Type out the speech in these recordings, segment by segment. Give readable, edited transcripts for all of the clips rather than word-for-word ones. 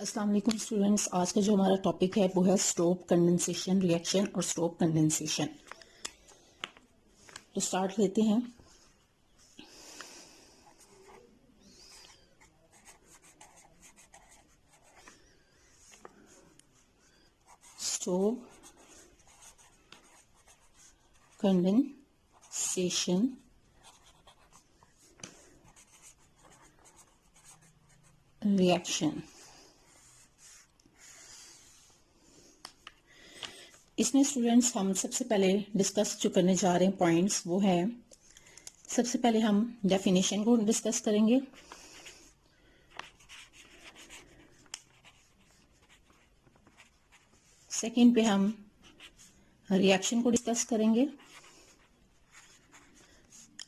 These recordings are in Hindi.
अस्सलाम वालेकुम स्टूडेंट्स। आज का जो हमारा टॉपिक है वो है स्टोप कंडेंसेशन रिएक्शन और स्टोप कंडेंसेशन। तो स्टार्ट लेते हैं। Stobbe condensation reaction. इसमें स्टूडेंट्स हम सबसे पहले डिस्कस जो करने जा रहे हैं पॉइंट्स वो है, सबसे पहले हम डेफिनेशन को डिस्कस करेंगे। सेकंड पे हम रिएक्शन को डिस्कस करेंगे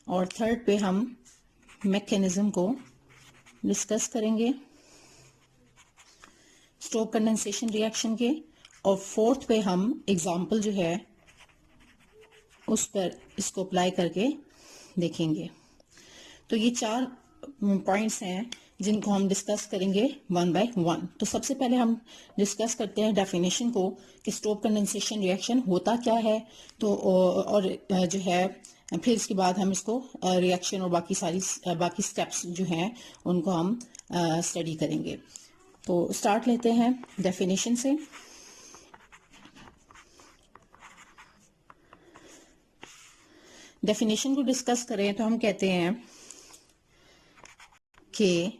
और थर्ड पे हम मैकेनिज्म को डिस्कस करेंगे स्टोप कंडेंसेशन रिएक्शन के। और फोर्थ पे हम एग्जाम्पल जो है उस पर इसको अप्लाई करके देखेंगे। तो ये चार पॉइंट्स हैं जिनको हम डिस्कस करेंगे वन बाय वन। तो सबसे पहले हम डिस्कस करते हैं डेफिनेशन को कि स्टोप कंडेंसेशन रिएक्शन होता क्या है। तो और जो है फिर इसके बाद हम इसको रिएक्शन और बाकी स्टेप्स जो हैं उनको हम स्टडी करेंगे। तो स्टार्ट लेते हैं डेफिनेशन से। डेफिनेशन को डिस्कस करें तो हम कहते हैं कि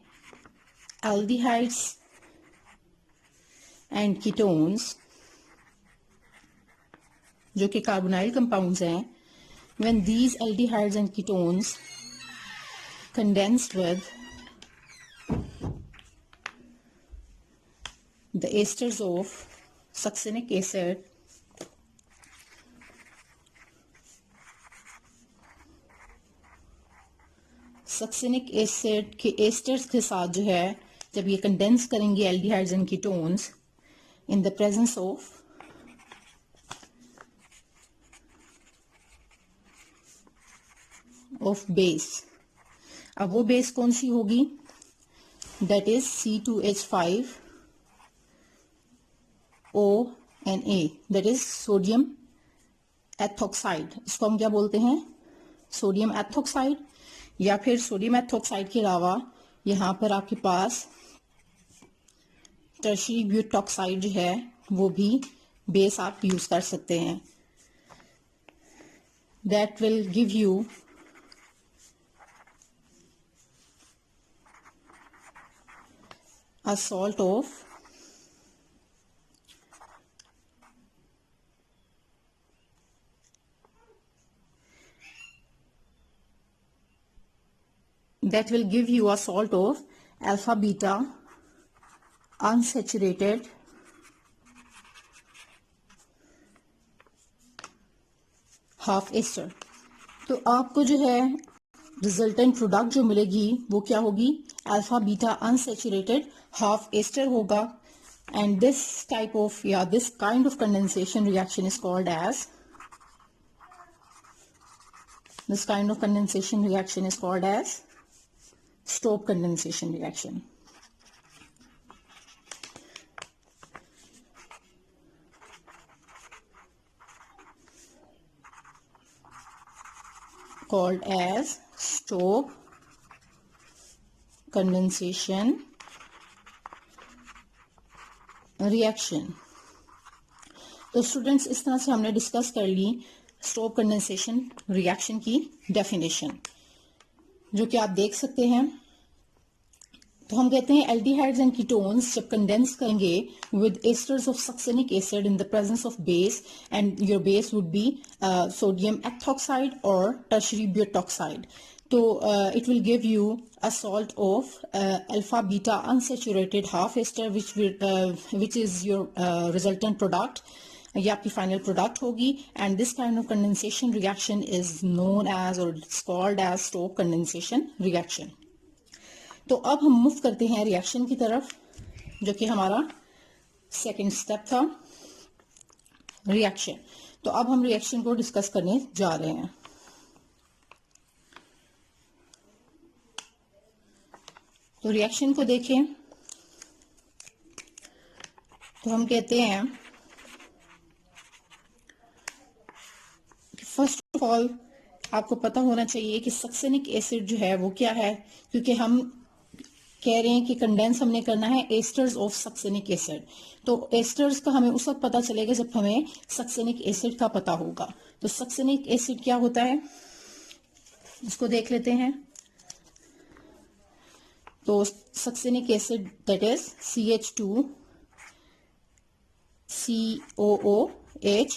aldehydes एंड कीटोन्स जो कि कार्बोनाइल कंपाउंड्स हैं, when these aldehydes and ketones condense with the esters of succinic acid, succinic acid के एस्टर्स के साथ जो है जब ये कंडेंस करेंगे aldehydes and ketones in the presence of base. अब वो बेस कौन सी होगी? That is C2H5ONA, that is sodium ethoxide. इसको हम क्या बोलते हैं? Sodium ethoxide. या फिर सोडियम एथोक्साइड के अलावा यहाँ पर आपके पास टर्शरी ब्यूटॉक्साइड जो है वो भी बेस आप यूज कर सकते हैं। That will give you a salt of alpha beta unsaturated half ester। तो आपको जो है रिजल्टेंट प्रोडक्ट जो मिलेगी वो क्या होगी? Alpha beta unsaturated half ester होगा। एंड दिस टाइप ऑफ या this kind of condensation reaction is called as Stobbe condensation reaction. called as Stokes condensation reaction। तो स्टूडेंट्स इस तरह से हमने डिस्कस कर ली स्टोप कंडेंसेशन रिएक्शन की डेफिनेशन, जो कि आप देख सकते हैं। तो हम कहते हैं एल्डिहाइड्स एंड कीटोन्स जब कंडेंस करेंगे with asters of succinic acid in the presence of base, and your base would be sodium ethoxide और टर्शरी ब्यूटॉक्साइड। तो it will give you a salt of alpha beta unsaturated half ester which is your resultant product, ये आपकी फाइनल प्रोडक्ट होगी। And this kind of condensation reaction is known as और it's called as Stobbe condensation reaction. तो अब हम मूव करते हैं रिएक्शन की तरफ, जो कि हमारा सेकंड स्टेप था रिएक्शन। तो अब हम रिएक्शन को डिस्कस करने जा रहे हैं। तो रिएक्शन को देखें तो हम कहते हैं कि फर्स्ट ऑफ ऑल आपको पता होना चाहिए कि सक्सेनिक एसिड जो है वो क्या है, क्योंकि हम कह रहे हैं कि कंडेंस हमने करना है एस्टर्स ऑफ सक्सेनिक एसिड। तो एस्टर्स का हमें उस वक्त पता चलेगा जब हमें सक्सेनिक एसिड का पता होगा। तो सक्सेनिक एसिड क्या होता है इसको देख लेते हैं। तो succinic acid that is CH2 COOH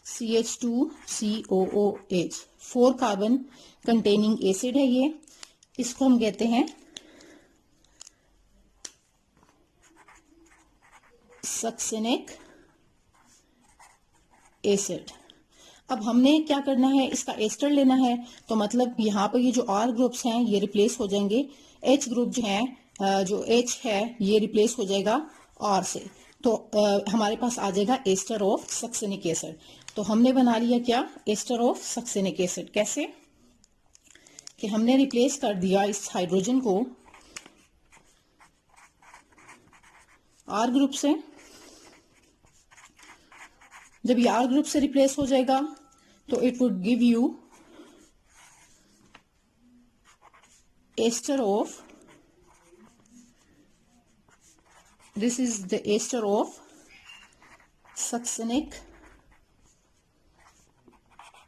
CH2 COOH 4 carbon containing acid है ये। इसको हम कहते हैं सक्सेनिक एसिड। अब हमने क्या करना है, इसका एस्टर लेना है। तो मतलब यहाँ पर ये जो R ग्रुप्स हैं ये रिप्लेस हो जाएंगे, H ग्रुप जो है जो H है ये रिप्लेस हो जाएगा R से। तो हमारे पास आ जाएगा एस्टर ऑफ सक्सेनिक एसिड। तो हमने बना लिया क्या, एस्टर ऑफ सक्सेनिक एसिड। कैसे कि हमने रिप्लेस कर दिया इस हाइड्रोजन को R ग्रुप से। जब ये R ग्रुप से रिप्लेस हो जाएगा तो it would give you ester of, this is the ester of succinic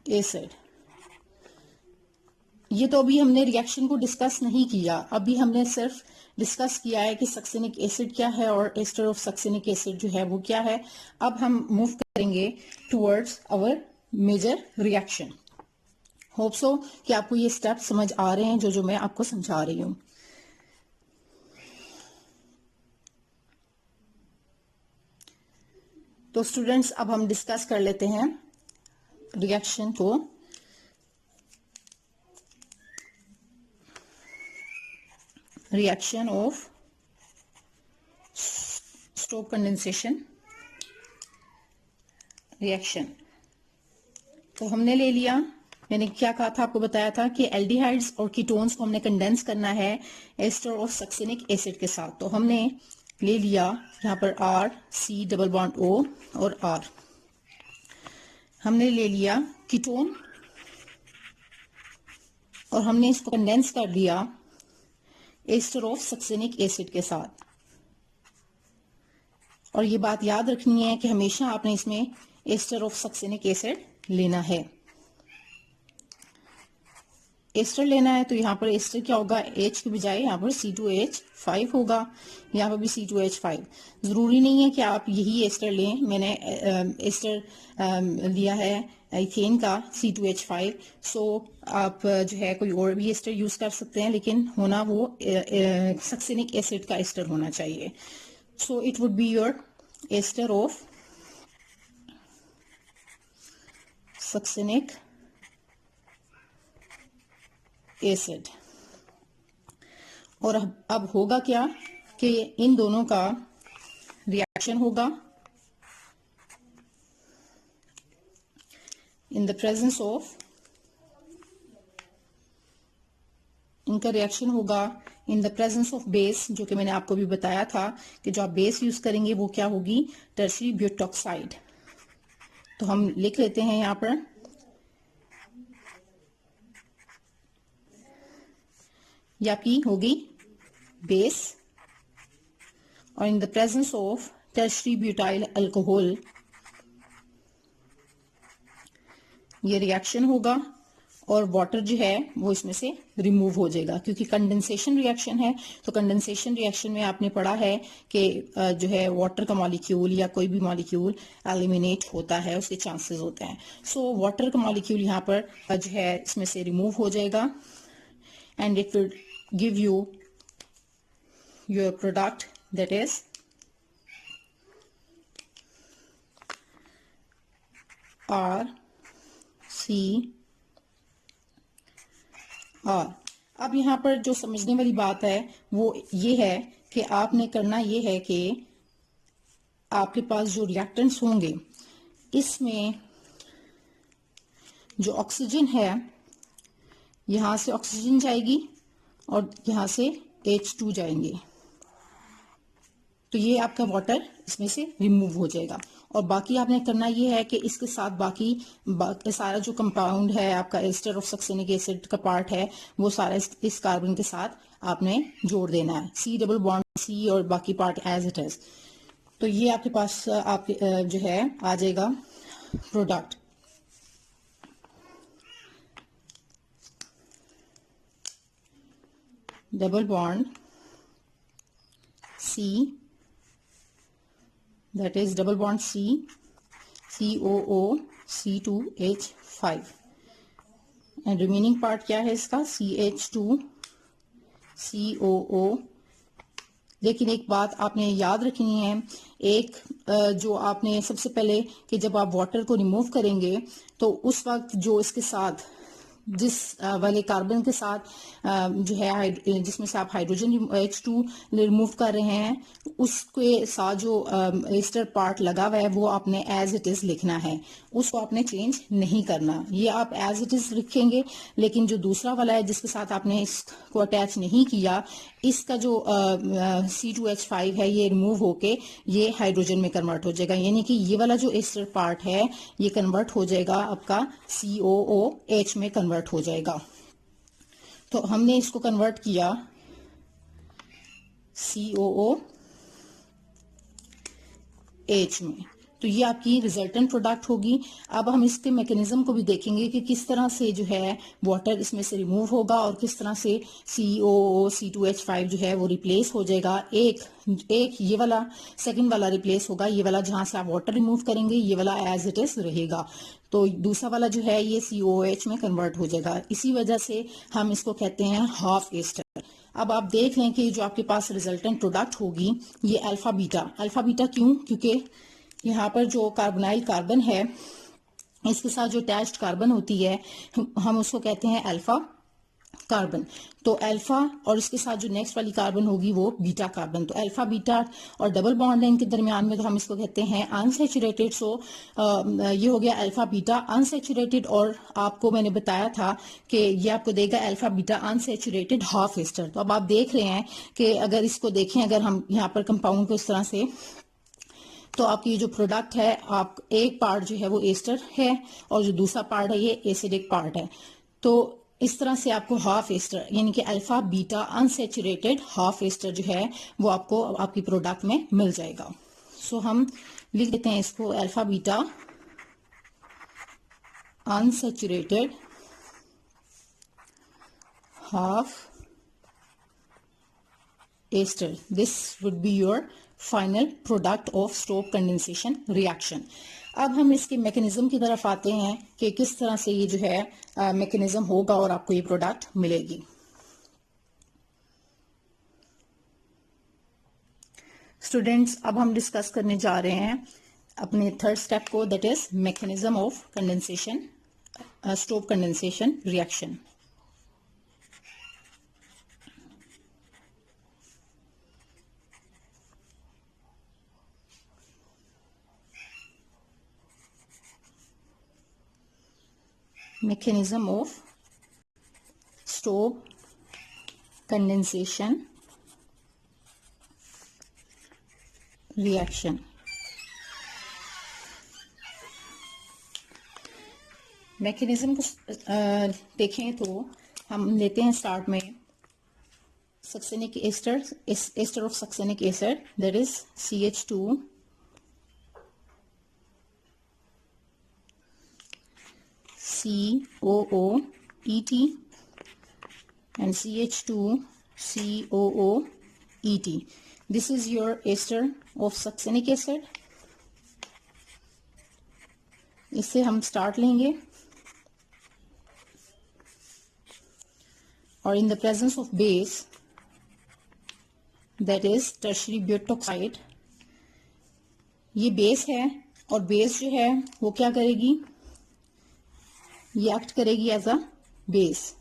acid. ये तो अभी हमने रिएक्शन को डिस्कस नहीं किया, अभी हमने सिर्फ डिस्कस किया है कि सक्सेनिक एसिड क्या है और एस्टर ऑफ सक्सेनिक एसिड जो है वो क्या है। अब हम मूव करेंगे towards our major reaction. Hope so कि आपको ये स्टेप समझ आ रहे हैं जो मैं आपको समझा रही हूं। तो स्टूडेंट्स अब हम डिस्कस कर लेते हैं रिएक्शन को। Reaction of Stobbe condensation reaction. तो हमने ले लिया, मैंने क्या कहा था आपको बताया था कि एल्डिहाइड्स और कीटोन्स को हमने कंडेंस करना है एस्टर ऑफ सक्सेनिक एसिड के साथ। तो हमने ले लिया यहाँ पर R C double bond O और R। हमने ले लिया कीटोन और हमने इसको कंडेंस कर दिया एस्टर ऑफ सक्सेनिक एसिड के साथ। और ये बात याद रखनी है कि हमेशा आपने इसमें एस्टर ऑफ सक्सेनिक एसिड लेना है। एस्टर लेना है तो यहाँ पर एस्टर क्या होगा, H के बजाय यहाँ पर C2H5 होगा, यहाँ पर भी C2H5। जरूरी नहीं है कि आप यही एस्टर लें, मैंने एस्टर लिया है इथेन का C2H5। सो आप जो है कोई और भी एस्टर यूज कर सकते हैं, लेकिन होना वो सक्सेनिक एसिड का एस्टर होना चाहिए। So it would be your ester of succinic acid. और अब होगा क्या कि इन दोनों का रिएक्शन होगा इन द प्रेजेंस ऑफ, इनका रिएक्शन होगा in the presence of base, जो कि मैंने आपको भी बताया था कि जो आप बेस यूज करेंगे वो क्या होगी, टर्शियरी ब्यूटॉक्साइड। तो हम लिख लेते हैं यहां पर या आपकी होगी बेस, और in the presence of tertiary butyl alcohol ये रिएक्शन होगा और वाटर जो है वो इसमें से रिमूव हो जाएगा, क्योंकि कंडेंसेशन रिएक्शन है। तो कंडेंसेशन रिएक्शन में आपने पढ़ा है कि जो है वाटर का मॉलिक्यूल या कोई भी मॉलिक्यूल एलिमिनेट होता है, उसके चांसेस होते हैं। सो वाटर का मॉलिक्यूल यहाँ पर जो है इसमें से रिमूव हो जाएगा and it will give you your product, that is RCR। अब यहाँ पर जो समझने वाली बात है वो ये है कि आपने करना ये है कि आपके पास जो रिएक्टेंट्स होंगे इसमें जो ऑक्सीजन है यहां से ऑक्सीजन जाएगी और यहां से H2 जाएंगे। तो ये आपका वाटर इसमें से रिमूव हो जाएगा। और बाकी आपने करना ये है कि इसके साथ बाकी सारा जो कंपाउंड है आपका एस्टर ऑफ सक्सेनिक एसिड का पार्ट है वो सारा इस कार्बन के साथ आपने जोड़ देना है, C डबल बॉन्ड C और बाकी पार्ट एज इट इज। तो ये आपके पास आपके जो है आ जाएगा product. Double bond C, that is double bond C, COO, C2H5 and remaining part क्या है इसका CH2, COO। लेकिन एक बात आपने याद रखनी है, एक जो आपने सबसे पहले कि जब आप वाटर को रिमूव करेंगे तो उस वक्त जो इसके साथ जिस वाले कार्बन के साथ जो है जिसमें से आप हाइड्रोजन H2 रिमूव कर रहे हैं उसके साथ जो एस्टर पार्ट लगा हुआ है वो आपने एज इट इज लिखना है, उसको आपने चेंज नहीं करना। ये आप एज इट इज लिखेंगे, लेकिन जो दूसरा वाला है जिसके साथ आपने इसको अटैच नहीं किया, इसका जो C2H5 है ये रिमूव होके ये हाइड्रोजन में कन्वर्ट हो जाएगा, यानी कि ये वाला जो एस्टर पार्ट है ये कन्वर्ट हो जाएगा आपका COOH में कन्वर्ट हो जाएगा। तो हमने इसको कन्वर्ट किया COOH में, तो ये आपकी रिजल्टेंट प्रोडक्ट होगी। अब हम इसके मैकेनिज्म को भी देखेंगे कि किस तरह से जो है वाटर इसमें से रिमूव होगा और किस तरह से COO C2H5 जो है वो रिप्लेस हो जाएगा। एक ये वाला सेकंड वाला रिप्लेस होगा, ये वाला जहां से आप वाटर रिमूव करेंगे ये वाला एज इट इज रहेगा, तो दूसरा वाला जो है ये COOH में कन्वर्ट हो जाएगा। इसी वजह से हम इसको कहते हैं हाफ एस्टर। अब आप देख लें कि जो आपके पास रिजल्टेंट प्रोडक्ट होगी ये अल्फा बीटा क्यों? क्योंकि यहाँ पर जो कार्बोनाइल कार्बन है इसके साथ जो अटैच्ड कार्बन होती है हम उसको कहते हैं अल्फा कार्बन। तो अल्फा और इसके साथ जो नेक्स्ट वाली कार्बन होगी वो बीटा कार्बन। तो अल्फा बीटा और डबल बॉन्ड लाइन के दरमियान में तो हम इसको कहते हैं अनसैचुरेटेड। सो ये हो गया अल्फा बीटा अनसैचुरेटेड। और आपको मैंने बताया था कि ये आपको देगा alpha beta unsaturated half ester. तो अब आप देख रहे हैं कि अगर इसको देखें, अगर हम यहाँ पर कंपाउंड को इस तरह से, तो आपकी जो प्रोडक्ट है आप एक पार्ट जो है वो एस्टर है और जो दूसरा पार्ट है ये एसिडिक पार्ट है। तो इस तरह से आपको हाफ एस्टर यानी कि alpha beta unsaturated half ester जो है वो आपको आपकी प्रोडक्ट में मिल जाएगा। सो हम लिख देते हैं इसको alpha beta unsaturated half ester. This would be your final product of Stokes condensation reaction. अब हम इसके मैकेनिज्म की तरफ आते हैं कि किस तरह से ये जो है मैकेनिज्म होगा और आपको ये प्रोडक्ट मिलेगी। स्टूडेंट्स, अब हम डिस्कस करने जा रहे हैं अपने थर्ड स्टेप को, that is mechanism of condensation, Stokes condensation reaction. mechanism of Stokes condensation reaction। Mechanism को देखें तो हम लेते हैं स्टार्ट में succinic ester of succinic acid, that is CH2 COOET and CH2 COOET. This is your ester of succinic acid. इससे हम स्टार्ट लेंगे और in the presence of base that is tertiary butoxide, ये बेस है और बेस जो है वो क्या करेगी, ये एक्ट करेगी एज अ बेस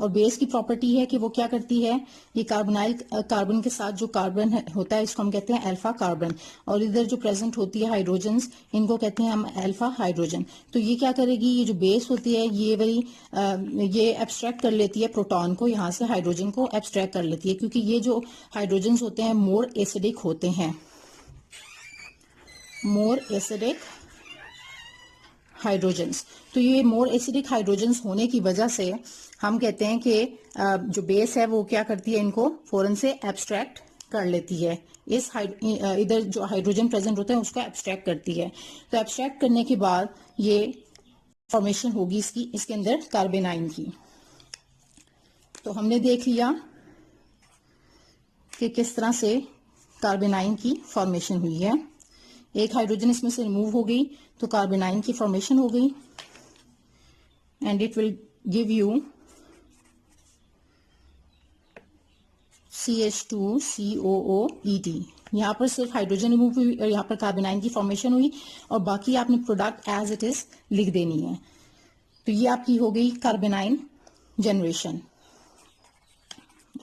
और बेस की प्रॉपर्टी है कि वो क्या करती है, ये कार्बोनाइल कार्बन के साथ जो कार्बन होता है इसको हम कहते हैं अल्फा कार्बन, और इधर जो प्रेजेंट होती है हाइड्रोजन्स, इनको कहते हैं हम अल्फा हाइड्रोजन। तो ये क्या करेगी, ये जो बेस होती है ये वाली ये एब्स्ट्रैक्ट कर लेती है प्रोटॉन को, यहाँ से हाइड्रोजन को एब्स्ट्रैक्ट कर लेती है, क्योंकि ये जो हाइड्रोजन्स होते हैं मोर एसिडिक होते हैं, मोर एसिडिक हाइड्रोजन्स। तो ये मोर एसिडिक हाइड्रोजन्स होने की वजह से हम कहते हैं कि जो बेस है वो क्या करती है, इनको फौरन से एब्स्ट्रैक्ट कर लेती है, इस इधर जो हाइड्रोजन प्रेजेंट होते हैं उसको एब्स्ट्रैक्ट करती है। तो एब्स्ट्रैक्ट करने के बाद ये फॉर्मेशन होगी इसके अंदर कार्बेनाइन की। तो हमने देख लिया कि किस तरह से कार्बेनाइन की फॉर्मेशन हुई है। एक हाइड्रोजन इसमें से रिमूव हो गई तो कार्बेनाइन की फॉर्मेशन हो गई, and it will give you CH2COOET। यहाँ पर सिर्फ हाइड्रोजन रिमूव हुई और यहाँ पर कार्बेनाइन की फॉर्मेशन हुई, और बाकी आपने प्रोडक्ट एज इट इज लिख देनी है। तो ये आपकी हो गई कार्बेनाइन जनरेशन।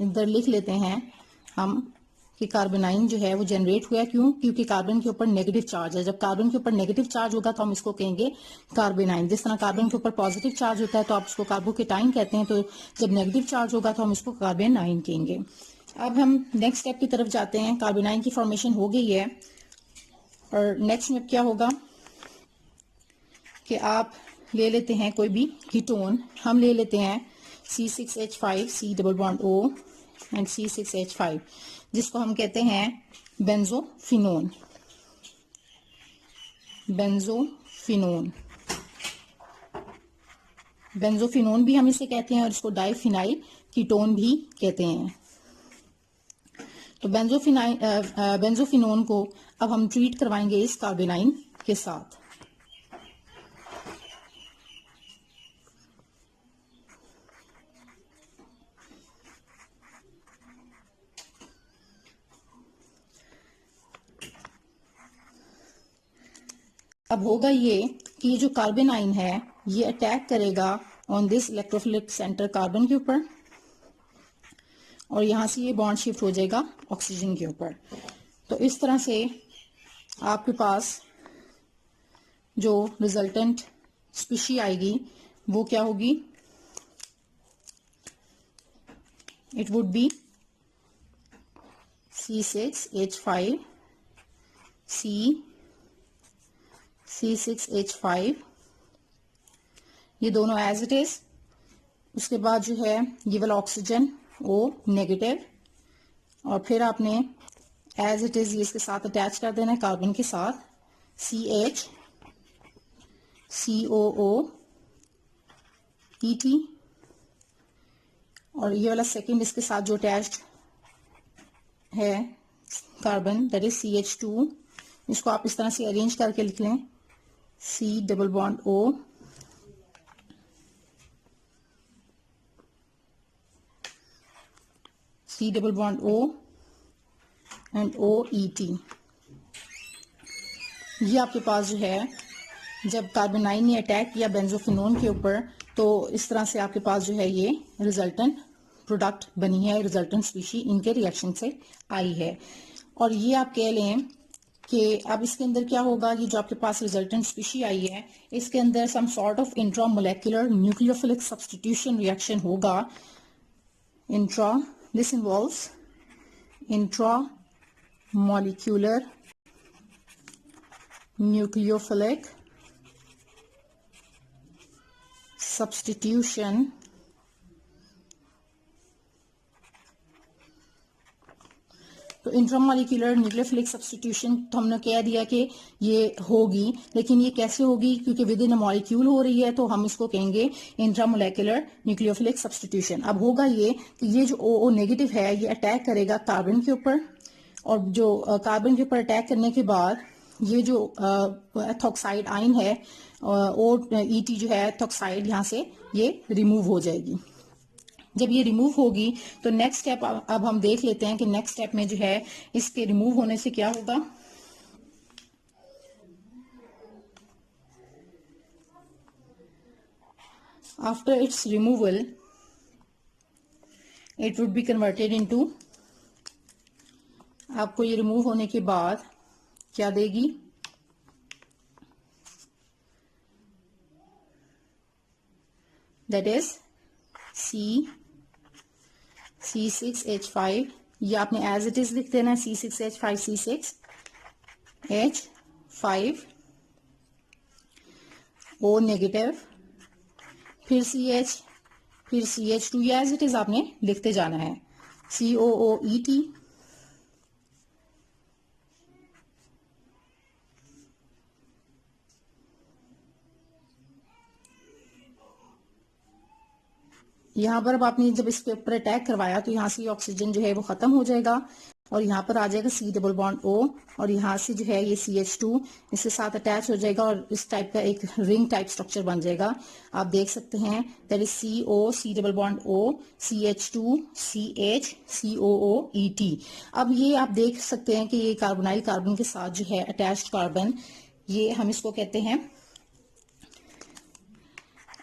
इधर लिख लेते हैं हम कि कार्बोनाइन जो है वो जनरेट हुआ, क्यों, क्योंकि कार्बन के ऊपर नेगेटिव चार्ज है। जब कार्बन के ऊपर नेगेटिव चार्ज होगा तो हम इसको कहेंगे कार्बेनाइन। जिस तरह कार्बन के ऊपर पॉजिटिव चार्ज होता है तो आप उसको कार्बोकेटाइन कहते हैं, तो जब नेगेटिव चार्ज होगा तो हम इसको कार्बेनाइन कहेंगे। अब हम नेक्स्ट स्टेप की तरफ जाते हैं। कार्बोनाइन की फॉर्मेशन हो गई है, और नेक्स्ट में क्या होगा कि आप ले लेते हैं कोई भी कीटोन। हम ले लेते हैं C6H5 C double bond O and C6H5, जिसको हम कहते हैं बेंजोफिनोन। बेंजोफिनोन बेंजोफिनोन भी हम इसे कहते हैं, और इसको डाइफिनाइल कीटोन भी कहते हैं। तो बेंजोफिनोन को अब हम ट्रीट करवाएंगे इस कार्बेनाइन के साथ। अब होगा ये कि ये जो कार्बेनाइन है ये अटैक करेगा on this electrophilic centre carbon के ऊपर, और यहां से ये बॉन्ड शिफ्ट हो जाएगा ऑक्सीजन के ऊपर। तो इस तरह से आपके पास जो रिजल्टेंट स्पीशी आएगी वो क्या होगी, it would B C6H5 C6H5, ये दोनों एज इट इज। उसके बाद जो है ये वाला ऑक्सीजन O नेगेटिव, और फिर आपने एज इट इज ये इसके साथ अटैच कर देना है कार्बन के साथ CH2COOET, और ये वाला सेकंड इसके साथ जो अटैच्ड है कार्बन दैट इज CH2, इसको आप इस तरह से अरेंज करके लिख लें C double bond O C double bond O and OET। ये आपके पास जो है जब कार्बोनाइन ने अटैक किया बेंजोफिनोन के ऊपर, तो इस तरह से आपके पास जो है ये रिजल्टेंट प्रोडक्ट बनी है, रिजल्टेंट स्पीशी इनके रिएक्शन से आई है। और ये आप कह लें कि अब इसके अंदर क्या होगा, ये जो आपके पास रिजल्टेंट स्पीशी आई है इसके अंदर some sort of intramolecular nucleophilic substitution reaction होगा। This involves intramolecular nucleophilic substitution तो इंट्रामोलिक्यूलर न्यूक्लियोफिलिक सब्स्टिट्यूशन तो हमने कह दिया कि ये होगी, लेकिन ये कैसे होगी, क्योंकि विद इन अ मॉलिक्यूल हो रही है, तो हम इसको कहेंगे इंट्रामोलिक्यूलर न्यूक्लियोफिलिक सब्स्टिट्यूशन। अब होगा ये कि ये जो O नेगेटिव है ये अटैक करेगा कार्बन के ऊपर, और जो कार्बन के ऊपर अटैक करने के बाद ये जो एथॉक्साइड आइन है OET जो है एथॉक्साइड, यहाँ से ये रिमूव हो जाएगी। जब ये रिमूव होगी तो नेक्स्ट स्टेप अब हम देख लेते हैं कि नेक्स्ट स्टेप में जो है इसके रिमूव होने से क्या होगा। After it's removal it would be converted into, आपको ये रिमूव होने के बाद क्या देगी, दैट इज C6H5, ये आपने एज इट इज लिख देना है, C6H5 C6H5 O नेगेटिव, फिर CH, फिर CH2, ये एज इट इज आपने लिखते जाना है, COOET, यहाँ पर अब आपने जब इसके ऊपर अटैक करवाया तो यहाँ से ये ऑक्सीजन जो है वो खत्म हो जाएगा और यहाँ पर आ जाएगा C डबल बॉन्ड O, और यहाँ से जो है ये CH2 इसके साथ अटैच हो जाएगा और इस टाइप का एक रिंग टाइप स्ट्रक्चर बन जाएगा। आप देख सकते हैं that is CO, C double bond O, CH2, CH, COOET। अब ये आप देख सकते हैं कि ये कार्बोनाइल कार्बन के साथ जो है अटैच्ड कार्बन, ये हम इसको कहते हैं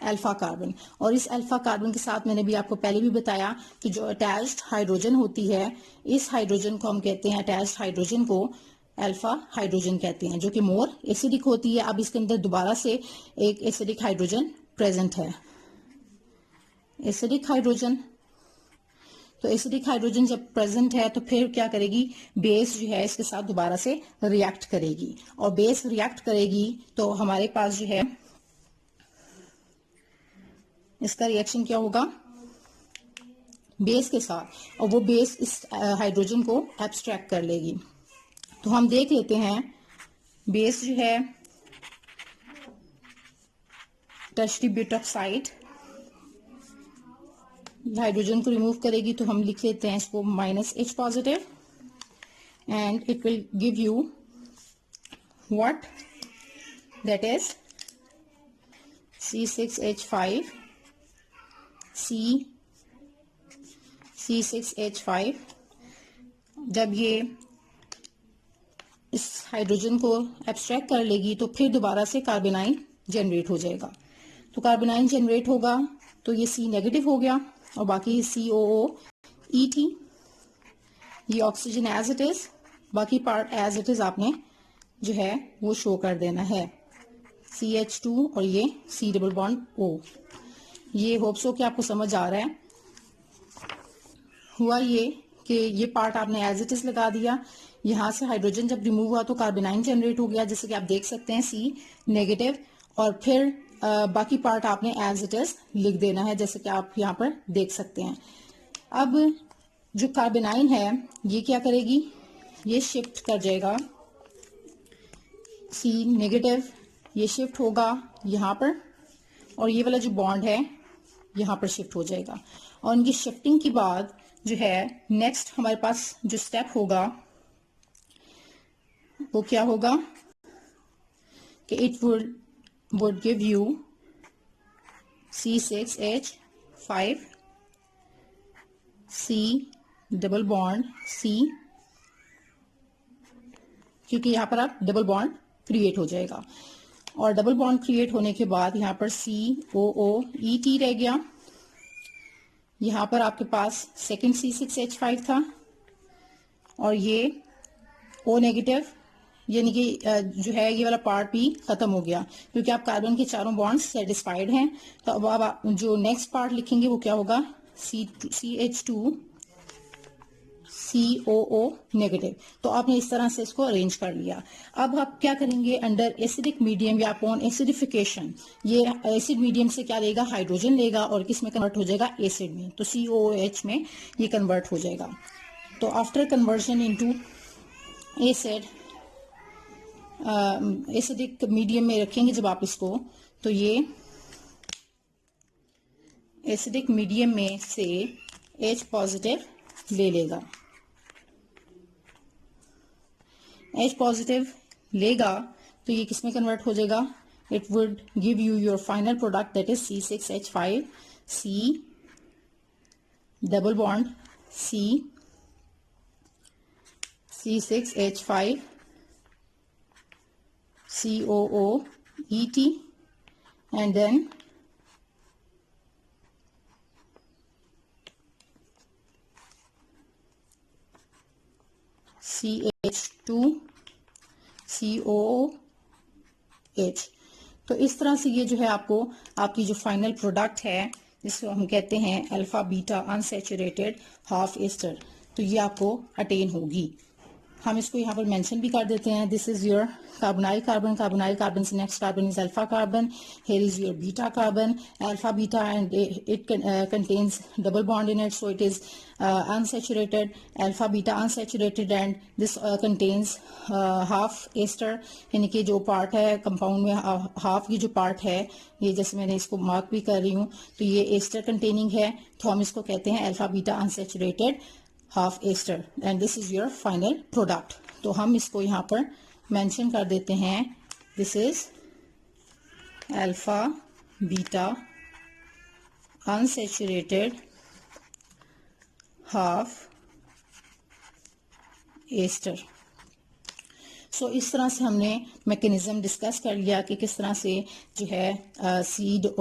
अल्फा कार्बन। और इस अल्फा कार्बन के साथ मैंने भी आपको पहले भी बताया कि जो अटैच्ड हाइड्रोजन होती है, इस हाइड्रोजन को हम कहते हैं, अटैच्ड हाइड्रोजन को अल्फा हाइड्रोजन कहते हैं, जो कि मोर एसिडिक होती है। अब इसके अंदर दोबारा से एक एसिडिक हाइड्रोजन प्रेजेंट है, एसिडिक हाइड्रोजन। तो एसिडिक हाइड्रोजन जब प्रेजेंट है तो फिर क्या करेगी, बेस जो है इसके साथ दोबारा से रिएक्ट करेगी, और बेस रिएक्ट करेगी तो हमारे पास जो है इसका रिएक्शन क्या होगा, बेस के साथ, और वो बेस इस हाइड्रोजन को एब्स्ट्रैक्ट कर लेगी। तो हम देख लेते हैं, बेस जो है टर्शियरी ब्यूटॉक्साइड हाइड्रोजन को रिमूव करेगी, तो हम लिख लेते हैं इसको -H positive, and it will give you what, that is C6H5 C6H5। जब ये इस हाइड्रोजन को एब्स्ट्रैक्ट कर लेगी तो फिर दोबारा से कार्बोनाइन जनरेट हो जाएगा। तो कार्बोनाइन जनरेट होगा तो ये C नेगेटिव हो गया और बाकी COOET, ये ऑक्सीजन एज इट इज, बाकी पार्ट एज इट इज आपने जो है वो शो कर देना है, CH2 और ये C डबल बॉन्ड O। ये होप सो कि आपको समझ आ रहा है। हुआ ये कि ये पार्ट आपने एज इट इज लगा दिया, यहां से हाइड्रोजन जब रिमूव हुआ तो कार्बोनाइन जनरेट हो गया, जैसे कि आप देख सकते हैं C नेगेटिव, और फिर बाकी पार्ट आपने एज इट इज लिख देना है, जैसे कि आप यहाँ पर देख सकते हैं। अब जो कार्बोनाइन है ये क्या करेगी, ये शिफ्ट कर जाएगा, C नेगेटिव ये शिफ्ट होगा यहाँ पर, और ये वाला जो बॉन्ड है यहाँ पर शिफ्ट हो जाएगा। और इनकी शिफ्टिंग के बाद जो है नेक्स्ट हमारे पास जो स्टेप होगा वो क्या होगा कि it would give you C6H5 C double bond C, क्योंकि यहाँ पर आप डबल बॉन्ड क्रिएट हो जाएगा, और डबल बॉन्ड क्रिएट होने के बाद यहाँ पर COOET रह गया। यहाँ पर आपके पास सेकंड C6H5 था और ये O नेगेटिव, यानी कि जो है ये वाला पार्ट भी खत्म हो गया क्योंकि आप कार्बन के चारों बॉन्ड सेटिस्फाइड हैं। तो अब आप जो नेक्स्ट पार्ट लिखेंगे वो क्या होगा, CH2 COO नेगेटिव। तो आपने इस तरह से इसको अरेंज कर लिया। अब आप क्या करेंगे, अंडर एसिडिक मीडियम या अपॉन एसिडिफिकेशन, ये एसिड मीडियम से क्या लेगा, हाइड्रोजन लेगा और किस में कन्वर्ट हो जाएगा, एसिड में, तो COOH में ये कन्वर्ट हो जाएगा। तो after conversion into acid, acidic medium में रखेंगे जब आप इसको, तो ये एसिडिक मीडियम में से H पॉजिटिव ले लेगा, H पॉजिटिव लेगा तो ये किस में कन्वर्ट हो जाएगा, it would give you your final product that is C6H5 C double bond C C6H5 COOET and then CH2COOH। तो इस तरह से ये जो है आपको आपकी जो फाइनल प्रोडक्ट है जिसको हम कहते हैं alpha beta unsaturated half ester, तो ये आपको अटेन होगी। हम इसको यहाँ पर मेंशन भी कर देते हैं, this is your carbonyl carbon से next carbon is alpha carbon, here is your beta carbon, alpha beta, and it contains double bond in it, so it is unsaturated, alpha beta unsaturated, and this contains half ester, यानी कि जो पार्ट है कंपाउंड में हाफ की जो पार्ट है, ये जैसे मैंने इसको मार्क भी कर रही हूँ, तो ये एस्टर कंटेनिंग है, तो हम इसको कहते हैं alpha beta unsaturated half ester, and this is your final product. तो हम इसको यहाँ पर मेंशन कर देते हैं, this is alpha beta unsaturated half ester. So इस तरह से हमने मैकेनिज्म डिस्कस कर लिया कि किस तरह से जो है सीड